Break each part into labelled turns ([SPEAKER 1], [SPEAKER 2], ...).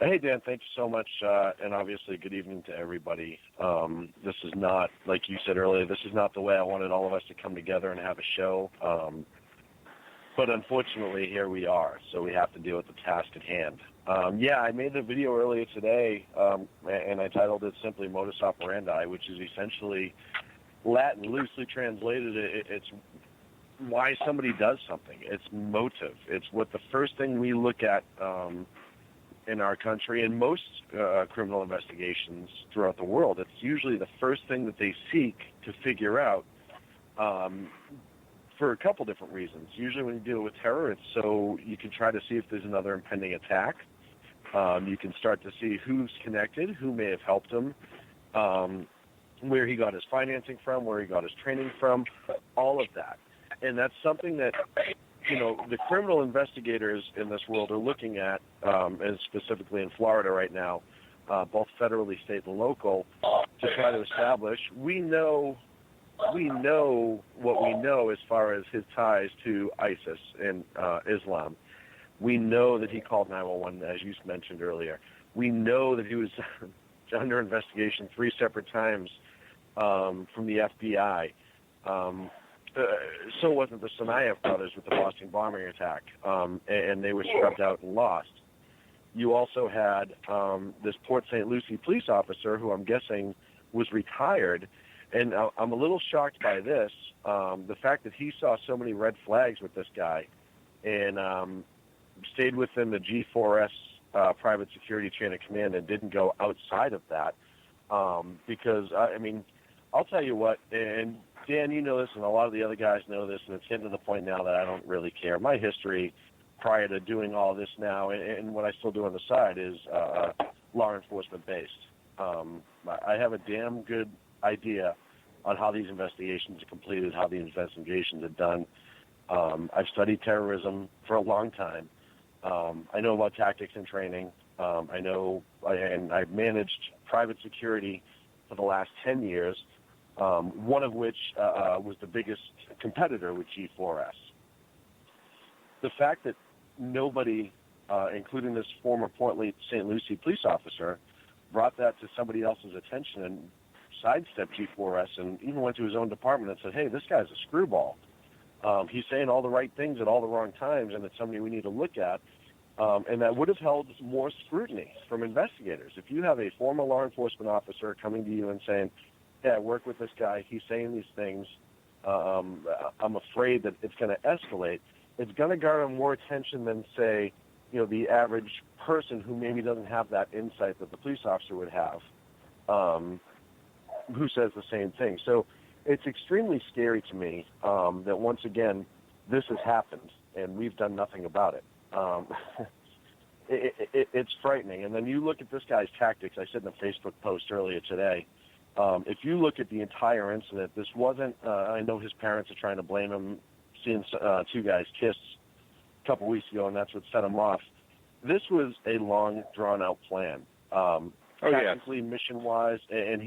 [SPEAKER 1] Hey, Dan, thank you so much, and obviously good evening to everybody. This is not, like you said earlier, this is not the way I wanted all of us to come together and have a show, but unfortunately here we are, so we have to deal with the task at hand. I made the video earlier today, and I titled it simply Modus Operandi, which is essentially Latin, loosely translated. It's why somebody does something. It's motive. It's what the first thing we look at in our country and most criminal investigations throughout the world. It's usually the first thing that they seek to figure out for a couple different reasons. Usually when you deal with terror, it's so you can try to see if there's another impending attack. You can start to see who's connected, who may have helped him, where he got his financing from, where he got his training from, all of that. And that's something that, the criminal investigators in this world are looking at, and specifically in Florida right now, both federally, state, and local, to try to establish. We know what we know as far as his ties to ISIS and Islam. We know that he called 911, as you mentioned earlier. We know that he was under investigation 3 separate times from the FBI. So wasn't the Tsarnaev brothers with the Boston bombing attack, and they were scrubbed out and lost. You also had this Port St. Lucie police officer who I'm guessing was retired, and I'm a little shocked by this, the fact that he saw so many red flags with this guy and stayed within the G4S private security chain of command and didn't go outside of that because, I'll tell you what, and Dan, you know this, and a lot of the other guys know this, and it's getting to the point now that I don't really care. My history prior to doing all this now, and what I still do on the side, is law enforcement based. I have a damn good idea on how these investigations are completed, how these investigations are done. I've studied terrorism for a long time. I know about tactics and training. And I've managed private security for the last 10 years. One of which was the biggest competitor with G4S. The fact that nobody, including this former Port St. Lucie police officer, brought that to somebody else's attention and sidestepped G4S and even went to his own department and said, hey, this guy's a screwball. He's saying all the right things at all the wrong times, and it's somebody we need to look at. And that would have held more scrutiny from investigators. If you have a former law enforcement officer coming to you and saying, I work with this guy, he's saying these things, I'm afraid that it's going to escalate, it's going to garner more attention than, say, the average person who maybe doesn't have that insight that the police officer would have, who says the same thing. So it's extremely scary to me that, once again, this has happened, and we've done nothing about it. It's frightening. And then you look at this guy's tactics. I said in a Facebook post earlier today, if you look at the entire incident, this wasn't, I know his parents are trying to blame him, seeing 2 guys kiss a couple weeks ago, and that's what set him off. This was a long, drawn-out plan, tactically, mission-wise, and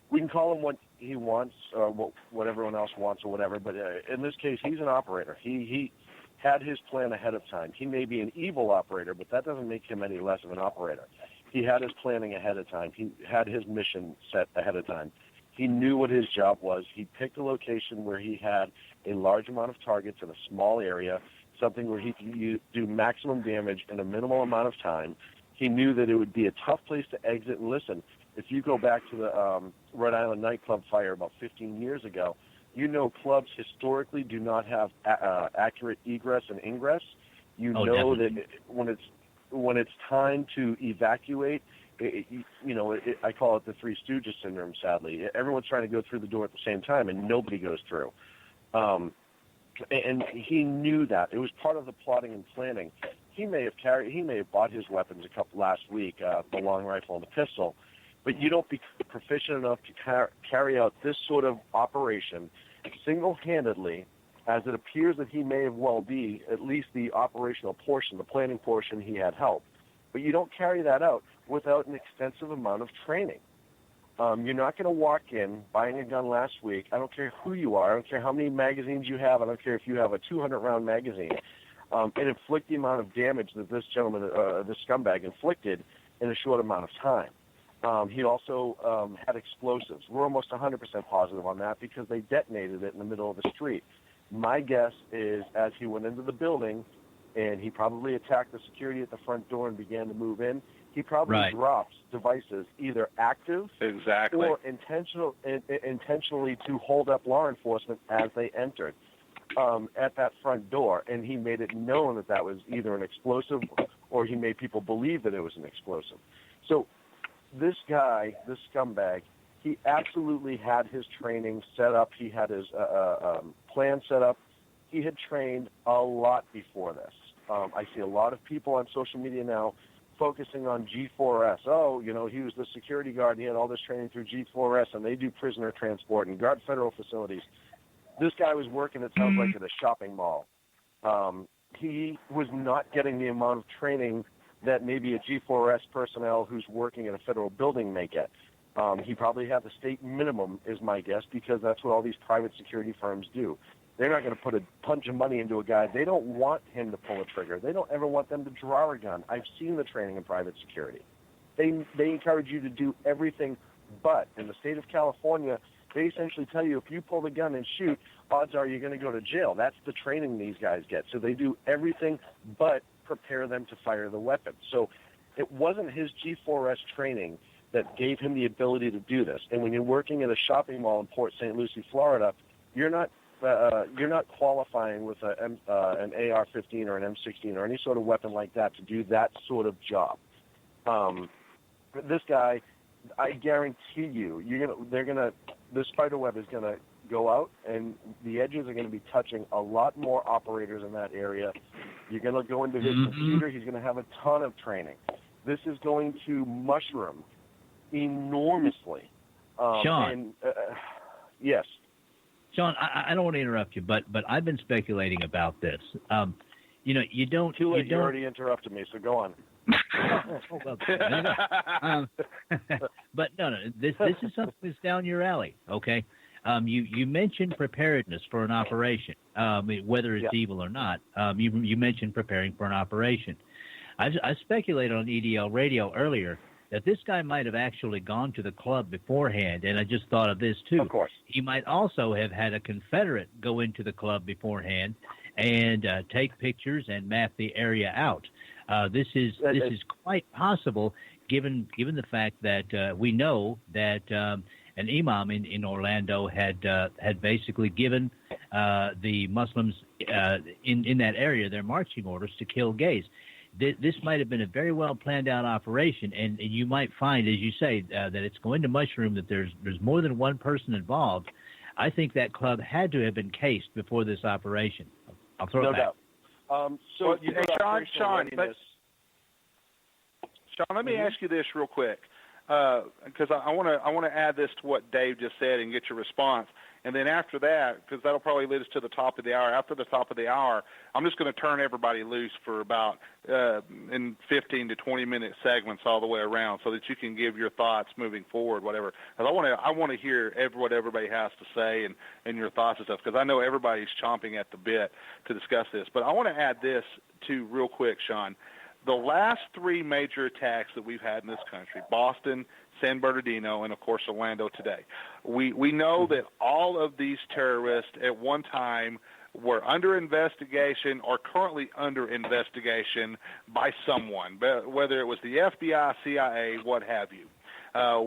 [SPEAKER 1] we can call him what he wants or what everyone else wants or whatever, but in this case, he's an operator. He had his plan ahead of time. He may be an evil operator, but that doesn't make him any less of an operator. He had his planning ahead of time. He had his mission set ahead of time. He knew what his job was. He picked a location where he had a large amount of targets in a small area, something where he could do maximum damage in a minimal amount of time. He knew that it would be a tough place to exit. And listen, if you go back to the Rhode Island nightclub fire about 15 years ago, clubs historically do not have accurate egress and ingress.
[SPEAKER 2] Definitely.
[SPEAKER 1] That when it's time to evacuate, I call it the Three Stooges syndrome, sadly. Everyone's trying to go through the door at the same time, and nobody goes through. And he knew that. It was part of the plotting and planning. He may have bought his weapons last week, the long rifle and the pistol, but you don't become proficient enough to carry out this sort of operation single-handedly, as it appears that he may well be, at least the operational portion, the planning portion, he had help. But you don't carry that out without an extensive amount of training. You're not going to walk in buying a gun last week. I don't care who you are. I don't care how many magazines you have. I don't care if you have a 200-round magazine. and inflict the amount of damage that this gentleman, this scumbag, inflicted in a short amount of time. He also had explosives. We're almost 100% positive on that because they detonated it in the middle of the street. My guess is as he went into the building and he probably attacked the security at the front door and began to move in, he probably dropped devices either active or intentionally to hold up law enforcement as they entered at that front door. And he made it known that that was either an explosive or he made people believe that it was an explosive. So this guy, this scumbag, he absolutely had his training set up. He had his plan set up. He had trained a lot before this. I see a lot of people on social media now focusing on G4S. Oh, you know, he was the security guard and he had all this training through G4S, and they do prisoner transport and guard federal facilities. This guy was working, it sounds like, at a shopping mall. He was not getting the amount of training that maybe a G4S personnel who's working in a federal building may get. He probably had the state minimum, is my guess, because that's what all these private security firms do. They're not going to put a bunch of money into a guy. They don't want him to pull a trigger. They don't ever want them to draw a gun. I've seen the training in private security. They encourage you to do everything but. In the state of California, they essentially tell you if you pull the gun and shoot, odds are you're going to go to jail. That's the training these guys get. So they do everything but prepare them to fire the weapon. So it wasn't his G4S training that gave him the ability to do this. And when you're working at a shopping mall in Port St. Lucie, Florida, you're not qualifying with an AR-15 or an M16 or any sort of weapon like that to do that sort of job. This guy, I guarantee you, the spider web is gonna go out, and the edges are going to be touching a lot more operators in that area. You're going to go into his computer. He's going to have a ton of training. This is going to mushroom enormously.
[SPEAKER 2] Shaun.
[SPEAKER 1] Yes.
[SPEAKER 2] Shaun, I don't want to interrupt you, but I've been speculating about this. You don't.
[SPEAKER 1] Too late. You already interrupted me, so go on.
[SPEAKER 2] But no. This is something that's down your alley. Okay. You mentioned preparedness for an operation, whether it's evil or not. You mentioned preparing for an operation. I speculated on EDL radio earlier that this guy might have actually gone to the club beforehand, and I just thought of this too.
[SPEAKER 1] Of course.
[SPEAKER 2] He might also have had a Confederate go into the club beforehand and take pictures and map the area out. This is quite possible, given the fact that we know that an imam in Orlando had basically given the Muslims in that area their marching orders to kill gays. This might have been a very well planned out operation, and you might find, as you say, that it's going to mushroom, that there's more than one person involved. I think that club had to have been cased before this operation. I'll throw it back.
[SPEAKER 1] No doubt.
[SPEAKER 3] Shaun, let me ask you this real quick, because I want to add this to what Dave just said and get your response. And then after that, because that'll probably lead us to the top of the hour, after the top of the hour, I'm just going to turn everybody loose for about in 15 to 20-minute segments all the way around so that you can give your thoughts moving forward, whatever. Because I want to hear what everybody has to say and your thoughts and stuff, because I know everybody's chomping at the bit to discuss this. But I want to add this, too, real quick, Shaun. The last three major attacks that we've had in this country, Boston, San Bernardino, and, of course, Orlando today, we know that all of these terrorists at one time were under investigation or currently under investigation by someone, whether it was the FBI, CIA, what have you.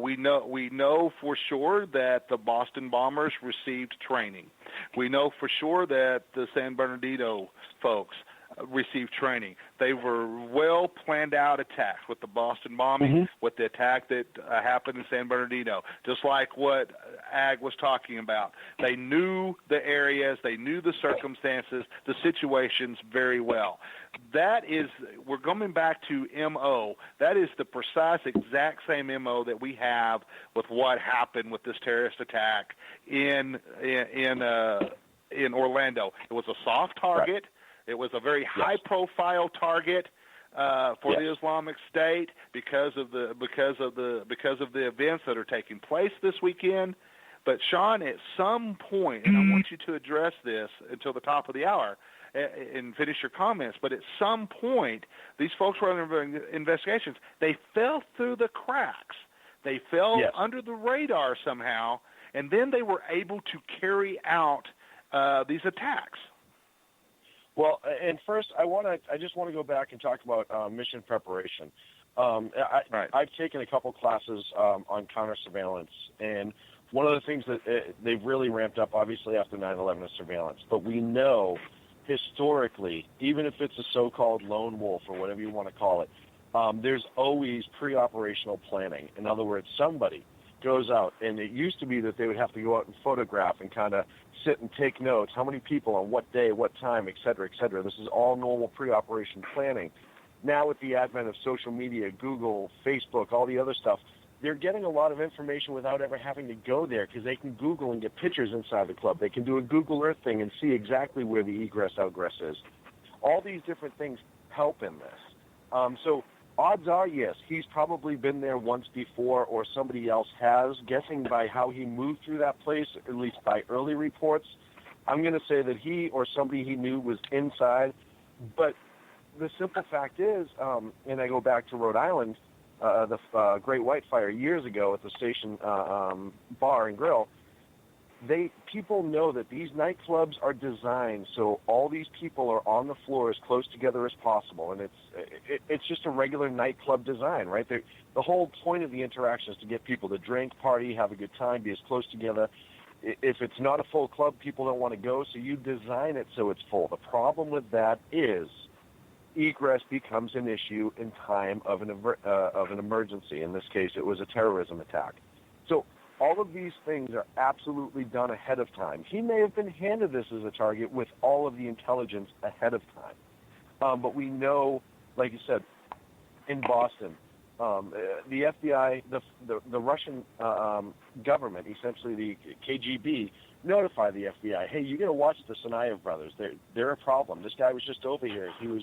[SPEAKER 3] We know for sure that the Boston bombers received training. We know for sure that the San Bernardino folks received training. They were well planned out attacks with the Boston bombing, with the attack that happened in San Bernardino, just like what Ag was talking about. They knew the areas, they knew the circumstances, the situations very well. We're going back to MO. That is the precise exact same MO that we have with what happened with this terrorist attack in Orlando. It was a soft target. Right. It was a very high-profile target for the Islamic State because of the events that are taking place this weekend. But Shaun, at some point, and I want you to address this until the top of the hour, and finish your comments. But at some point, these folks were under investigations. They fell through the cracks. They fell under the radar somehow, and then they were able to carry out these attacks.
[SPEAKER 1] Well, and first, I just want to go back and talk about mission preparation. I've taken a couple classes on counter surveillance, and one of the things that they've really ramped up, obviously, after 9/11 is surveillance. But we know historically, even if it's a so-called lone wolf or whatever you want to call it, there's always pre-operational planning. In other words, somebody goes out, and it used to be that they would have to go out and photograph and kind of sit and take notes, how many people on what day, what time, et cetera, et cetera. This is all normal pre-operation planning. Now with the advent of social media, Google, Facebook, all the other stuff, they're getting a lot of information without ever having to go there because they can Google and get pictures inside the club. They can do a Google Earth thing and see exactly where the egress-outgress is. All these different things help in this. So odds are, yes, he's probably been there once before or somebody else has. Guessing by how he moved through that place, at least by early reports, I'm going to say that he or somebody he knew was inside. But the simple fact is, and I go back to Rhode Island, the Great White Fire years ago at the station bar and grill, people know that these nightclubs are designed so all these people are on the floor as close together as possible, and it's just a regular nightclub design, right? The whole point of the interaction is to get people to drink, party, have a good time, be as close together. If it's not a full club, people don't want to go, so you design it so it's full. The problem with that is egress becomes an issue in time of an emergency. In this case, it was a terrorism attack. So all of these things are absolutely done ahead of time. He may have been handed this as a target with all of the intelligence ahead of time. But we know, like you said, in Boston, the FBI, the Russian government, essentially the KGB, notified the FBI, hey, you got to watch the Tsarnaev brothers. They're a problem. This guy was just over here. He was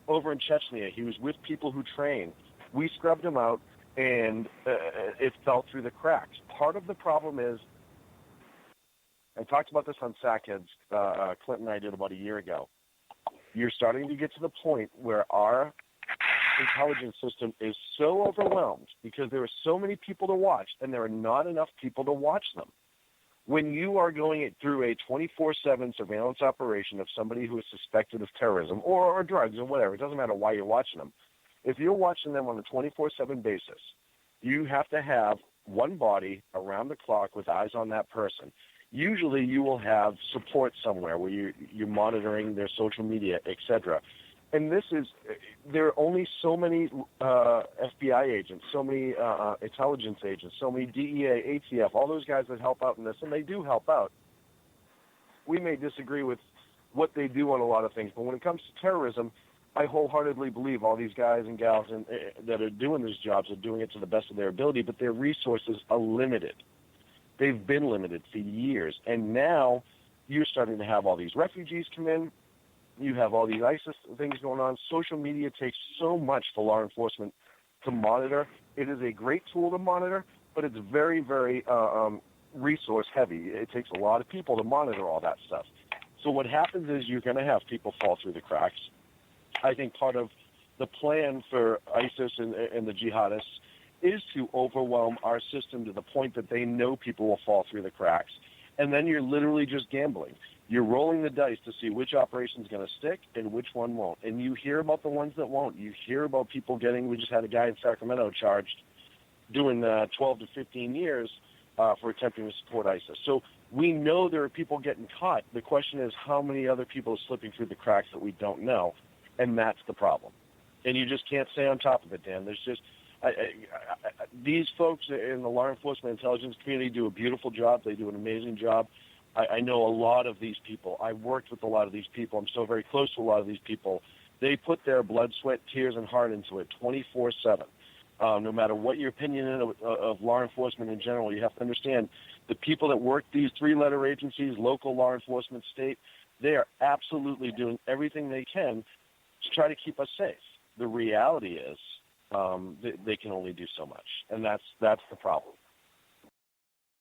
[SPEAKER 1] over in Chechnya. He was with people who train. We scrubbed him out, and it fell through the cracks. Part of the problem is, I talked about this on Sackheads, Clint and I did about a year ago. You're starting to get to the point where our intelligence system is so overwhelmed because there are so many people to watch, and there are not enough people to watch them. When you are going through a 24/7 surveillance operation of somebody who is suspected of terrorism or drugs or whatever, it doesn't matter why you're watching them. If you're watching them on a 24/7 basis, you have to have one body around the clock with eyes on that person. Usually you will have support somewhere where you're monitoring their social media, etc. And there are only so many FBI agents, so many intelligence agents, so many DEA, ATF, all those guys that help out in this, and they do help out. We may disagree with what they do on a lot of things, but when it comes to terrorism, I wholeheartedly believe all these guys and gals that are doing these jobs are doing it to the best of their ability, but their resources are limited. They've been limited for years, and now you're starting to have all these refugees come in. You have all these ISIS things going on. Social media takes so much for law enforcement to monitor. It is a great tool to monitor, but it's very, very resource heavy. It takes a lot of people to monitor all that stuff. So what happens is you're going to have people fall through the cracks. I think part of the plan for ISIS and the jihadists is to overwhelm our system to the point that they know people will fall through the cracks. And then you're literally just gambling. You're rolling the dice to see which operation's going to stick and which one won't. And you hear about the ones that won't. You hear about people we just had a guy in Sacramento charged doing 12 to 15 years for attempting to support ISIS. So we know there are people getting caught. The question is how many other people are slipping through the cracks that we don't know, and that's the problem. And you just can't stay on top of it, Dan. There's just these folks in the law enforcement intelligence community do a beautiful job. They do an amazing job. I know a lot of these people. I've worked with a lot of these people. I'm so very close to a lot of these people. They put their blood, sweat, tears, and heart into it 24/7. No matter what your opinion is of law enforcement in general, you have to understand the people that work these three-letter agencies, local law enforcement, state, they are absolutely doing everything they can to try to keep us safe. The reality is they can only do so much, and that's the problem.